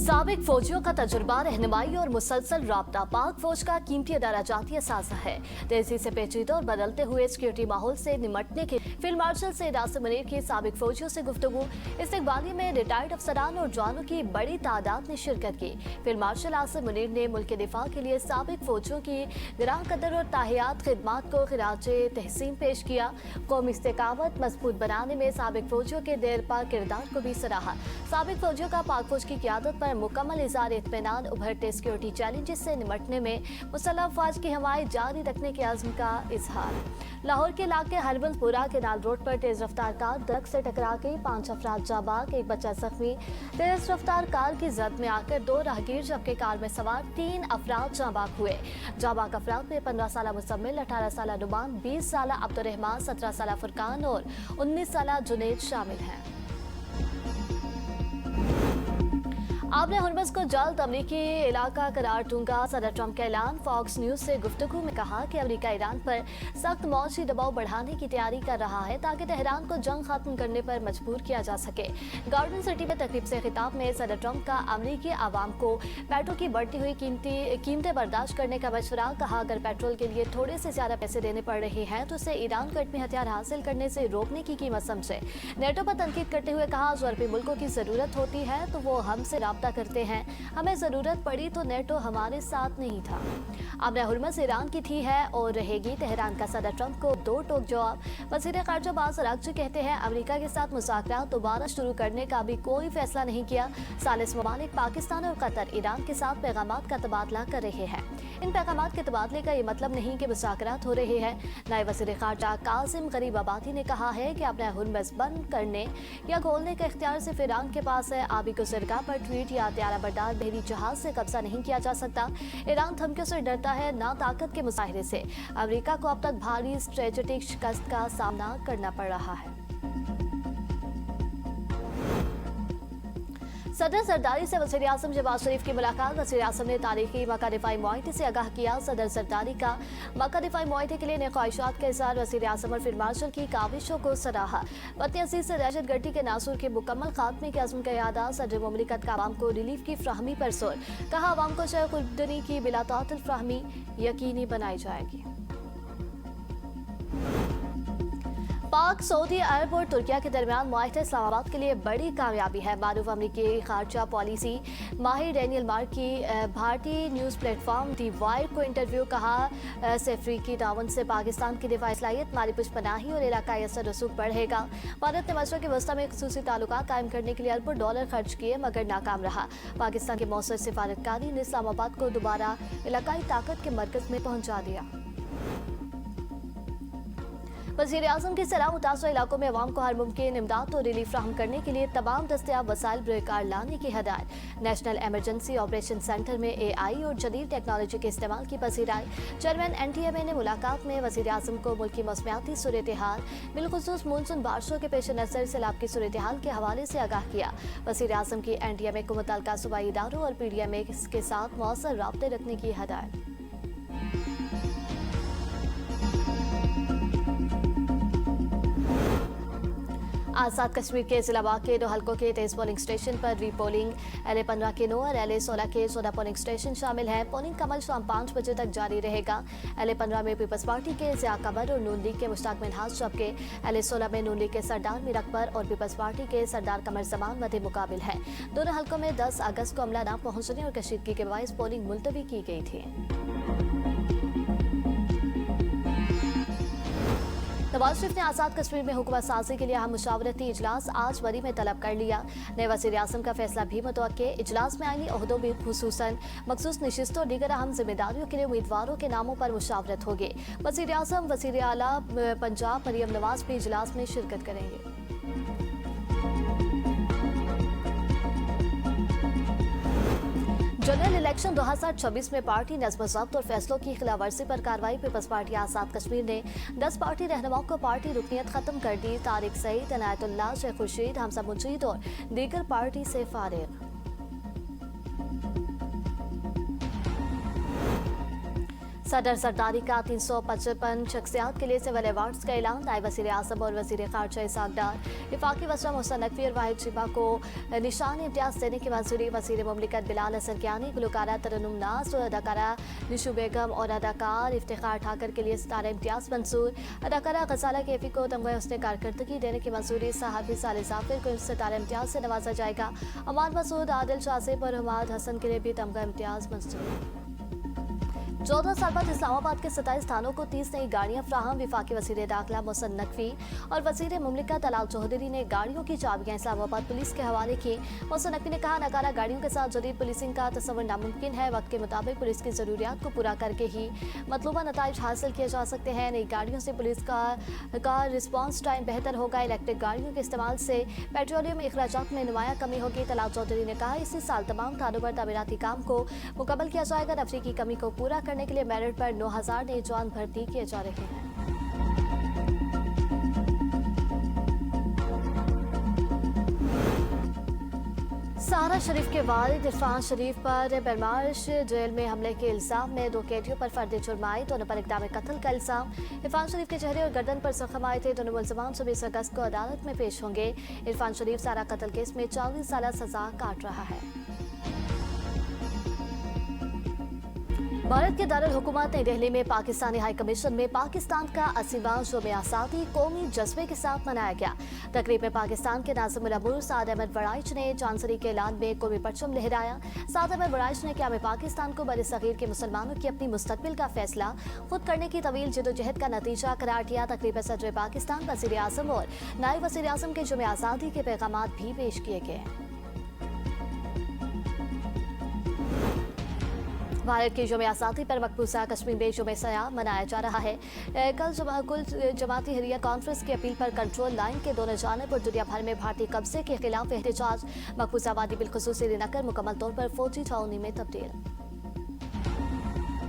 साबिक फौजियों का तजुर्बा, रहनुमाई और मुसलसल राब्ता पाक फौज का कीमती दराजाती असासा है। तेजी से पेचीदा और बदलते हुए सिक्योरिटी माहौल से निमटने के फील्ड मार्शल सैयद आसिम मुनीर की साबिक फौजियों से गुफ्तगू। इस्तकबालिया में रिटायर्ड अफसरान और जवानों की बड़ी तादाद ने शिरकत की। फील्ड मार्शल आसिम मुनीर ने मुल्क के दिफा के लिए साबिक फौजियों की गिरां कदर और ताहियात खिदमात को खिराजे तहसीन पेश किया। कौमी इस्तेकामत मजबूत बनाने में साबिक फौजियों के देरपा किरदार को भी सराहा। साबिक फौजियों का पाक फौज की क़यादत पर मुकम्मल इज़हार इत्मीनान, उभरते सिक्योरिटी चैलेंजेस से निमटने में मुसल्लह अफवाज की हमायत जारी रखने के आज़म का इजहार। लाहौर के इलाके हरबंदपुरा केनाल रोड पर तेज रफ्तार कार दरख्त से टकरा गई, 5 अफराद जाबाक, एक बच्चा जख्मी। तेज रफ्तार कार की जद में आकर 2 राहगीर जबकि कार में सवार 3 अफराद जाबाक हुए। जाबाक अफराद में 15 साल मुसम्मिल, 18 साल नुमान, 20 साल अब्दुर्रहमान, 17 साल फुरकान और 19 साल जुनैद शामिल हैं। आपने हुर्मस को जल्द अमरीकी इलाका करार दूंगा, सदर ट्रंप का ऐलान। फॉक्स न्यूज से गुफ्तगू में कहा कि अमरीका ईरान पर सख्त मौजी दबाव बढ़ाने की तैयारी कर रहा है ताकि तेहरान को जंग खत्म करने पर मजबूर किया जा सके। गार्डन सिटी में तकरीब से खिताब में सदर ट्रंप का अमरीकी आवाम को पेट्रोल की बढ़ती हुई कीमतें बर्दाश्त करने का मशवरा। कहा अगर पेट्रोल के लिए थोड़े से ज्यादा पैसे देने पड़ रहे हैं तो उसे ईरान को एटमी हथियार हासिल करने से रोकने की कीमत समझे। नेटो पर तनकीद करते हुए कहा जो अरबी मुल्कों की जरूरत होती है तो वो हमसे राब्ता करते हैं, हमें जरूरत पड़ी तो नेटो हमारे साथ नहीं था। अब हुर्मस ईरान की थी है और रहेगी। तेहरान का सदर ट्रंप को 2 टोक जवाब। वज़ीर ख़ारिजा अब्बास अराग़ची कहते हैं अमेरिका के साथ मुज़ाकरात दोबारा शुरू करने का भी कोई फैसला नहीं किया। सालिस ममालिक पाकिस्तान और कतर ईरान के साथ पैगामात का तबादला कर रहे हैं। इन पैगामात के तबादले का ये मतलब नहीं कि मुज़ाकरात हो रहे हैं। नायब वज़ीर ख़ारिजा कासिम गरीब आबादी ने कहा है कि अपना हुर्मस बंद करने या खोलने का इख्तियार सिर्फ ईरान के पास है। आबी गुज़रगाह पर ट्वीट या त्यारा बरदार बहरी जहाज से कब्जा नहीं किया जा सकता। ईरान धमकियों से डरता है, ना ताकत के मुजाहिरे से। अमेरिका को अब तक भारी स्ट्रेटेजिक शिकस्त का सामना करना पड़ रहा है। सदर जरदारी से वज़ीर आज़म शहबाज शरीफ की मुलाकात। वज़ीर आज़म ने तारीखी मक्का दिफाई मुआहदे से आगाह किया। सदर जरदारी का मक्का दिफाई मुआहदे के लिए नए ख्वाहिशात का इज़हार। वज़ीर आज़म और फील्ड मार्शल की काविशों को सराहा। वतन अजीज से दहशत गर्दी के नासूर के मुकम्मल खात्मे के अज़्म का यादा। सदर मुमलिकत का आवाम को रिलीफ की फ्राहमी पर जोर। कहा आवाम को शय खुर्दनी की बिला तातिल फ्राहमी यकीनी बनाई जाएगी। पाक, सऊदी अरब और तुर्किया के दरमियान मुआहदा इस्लामाबाद के लिए बड़ी कामयाबी है। मारूफ अमरीकी खारजा पॉलिसी माहिर डैनियल मार्क की भारतीय न्यूज़ प्लेटफॉर्म दी वायर को इंटरव्यू। कहा से अफ्रीकी ताउन से पाकिस्तान की दिफाई सलाहियत, माली पुष्पनाही और इलाकाई असर रसूख बढ़ेगा। भारत ने मशरक़ वस्ती में ख़ुसूसी ताल्लुकात कायम करने के लिए अरबों डॉलर खर्च किए मगर नाकाम रहा। पाकिस्तान की मौसर सिफारतकारी ने इस्लामाबाद को दोबारा इलाकाई ताकत के मरकज़ में पहुँचा दिया। वज़ीर आज़म की सलाह मुतासर इलाकों में अवाम को हर मुमकिन इमदाद और रिलीफ फ्राहम करने के लिए तमाम दस्तियाब वसाइल बरकार लाने की हिदायत। नेशनल एमरजेंसी ऑपरेशन सेंटर में AI और जदीद टेक्नोलॉजी के इस्तेमाल की पसीराई। चेयरमैन NTMA ने मुलाकात में वज़ीर आज़म को मुल्क की मौसमियाती सूरत हाल, बिलखुसूस मानसून बारिशों के पेश नज़र सैलाब की सूरत हाल के हवाले से आगाह किया। वज़ीर आज़म की NTMA को मुतल्लिका सूबाई इदारों और PDMA के साथ मौसर राब्ते रखने की हिदायत। आज़ाद कश्मीर के जिला के 2 हल्कों के 23 पोलिंग स्टेशन पर रीपोलिंग। LA-15 के 9 और LA-16 के 14 पोलिंग स्टेशन शामिल हैं। पोलिंग का अमल शाम 5 बजे तक जारी रहेगा। LA-15 में पीपल्स पार्टी के ज़िया कमर और नून लीग के मुश्ताक मिन्हाज, जबकि LA-16 में नून लीग के सरदार मीर अकबर और पीपल्स पार्टी के सरदार कमर जमान मध्य मुकाबिल हैं। दोनों हल्कों में 10 अगस्त को अमला न पहुंचने और कशीदगी के बाइस पोलिंग मुलतवी की गई थी। नवाज शरीफ ने आज़ाद कश्मीर में हुकूमत साजी के लिए अहम मुशावरती इजलास आज वरी में तलब कर लिया। नए वज़ीर आज़म का फैसला भी मुतवक्के। इजलास में आईनी ओहदों में खुसूसन मखसूस नशिस्तों और दीगर अहम जिम्मेदारियों के लिए उम्मीदवारों के नामों पर मुशावरत होगी। वज़ीर आज़म, वज़ीर आला पंजाब मरियम नवाज भी इजलास में शिरकत करेंगे। जनरल इलेक्शन 2026 में पार्टी नज़्म ज़ब्त और फैसलों की खिलाफवर्जी पर कार्रवाई। पीपल्स पार्टी आज़ाद कश्मीर ने 10 पार्टी रहनुमाओं को पार्टी रुकनियत खत्म कर दी। तारिक सईद, इनायतुल्लाह, शेख खुर्शीद, हमजा मुजीद और दीगर पार्टी से फारिग। सदर सरदारी का 355 शख्सियात के लिए सिविल अवार्ड्स का ऐलान। नायब वज़ीर आज़म और वज़ीर ख़ारजा इसहाक़ डार, वफ़ाक़ी वज़ीर मोहसिन नक़वी और वाहिद शिबा को निशान इम्तियाज़ देने की मंजूरी। वज़ीर मुमलिकत बिलाल हसन कियानी, गुलकारा तरन्नुम नाज़ और अदाकारा निशु बेगम और अदाकार इफ्तिखार ठाकर के लिए सितारा इम्तियाज़ मंसूर। अदाकारा गज़ाला कैफ़ी को तमग़े हुस्न कारकर्दगी देने की मंजूरी। सहाफ़ी साले ज़ाफ़िर को सितारा इम्तियाज़ से नवाजा जाएगा। अमान मसूद, आदिल शाज़िब और हमाद हसन के लिए भी तमग़ा इम्तियाज़ मंजूर। 14 साल बाद इस्लामाबाद के 27 थानों को 30 नई गाड़ियां फ्राहम। वफाकी वज़ीर दाखिला मोहसिन नक़वी और वज़ीर मुमलिकत अलाल चौधरी ने गाड़ियों की चाबियां इस्लामाबाद पुलिस के हवाले की। मोहसिन नक़वी ने कहा, नकारा गाड़ियों के साथ जदीद पुलिसिंग का तस्वुर नामुमकिन है। वक्त के मुताबिक पुलिस की ज़रूरियात को पूरा करके ही मतलूबा नताइज हासिल किए जा सकते हैं। नई गाड़ियों से पुलिस का रिस्पॉन्स टाइम बेहतर होगा। इलेक्ट्रिक गाड़ियों के इस्तेमाल से पेट्रोलियम अखराजात में नुमाया कमी होगी। अलाल चौधरी ने कहा, इसी साल तमाम थानों पर तमीराती काम को मुकम्मल किया जाएगा। नफरी की कमी को पूरा करने के लिए मेरिट पर 9,000 नए जवान भर्ती किए जा रहे हैं। सारा शरीफ के वालिद इरफान शरीफ पर बरमाश जेल में हमले के इल्जाम में 2 कैदियों पर फर्द जुर्म आए। दोनों पर इक़दाम कत्ल का इल्जाम। इरफान शरीफ के चेहरे और गर्दन पर जख्म आए थे। दोनों मुल्ज़िमान 26 अगस्त को अदालत में पेश होंगे। इरफान शरीफ सारा कत्ल केस में 40 साल सजा काट रहा है। भारत के दारुल हुकूमत नई दिल्ली में पाकिस्तानी हाई कमीशन में पाकिस्तान का 80वां यौम आज़ादी कौमी जज्बे के साथ मनाया गया। तकरीब में पाकिस्तान के नाज़िम उल अमूर साद अहमद वड़ाइच ने चांसरी के ऐलान में कौमी परचम लहराया। साद अहमद वड़ाइच ने क़याम पाकिस्तान को बरे सगीर के मुसलमानों की अपनी मुस्तकबिल का फैसला खुद करने की तवील जदोजहद का नतीजा करार दिया। तकरीब में सदर पाकिस्तान, वज़ीर आज़म और नायब वज़ीर आज़म के यौम आज़ादी के पैगामात भी पेश किए गए। भारत के यौम आज़ादी पर मकबूजा कश्मीर में यौम सयाम मनाया जा रहा है। कुल जमाती हरिया कॉन्फ्रेंस की अपील पर कंट्रोल लाइन के दोनों जानिब और दुनिया भर में भारतीय कब्जे के खिलाफ एहतजाज। मकबूजा वादी बिलखुसूस श्रीनगर मुकम्मल तौर पर फौजी छावनी में तब्दील।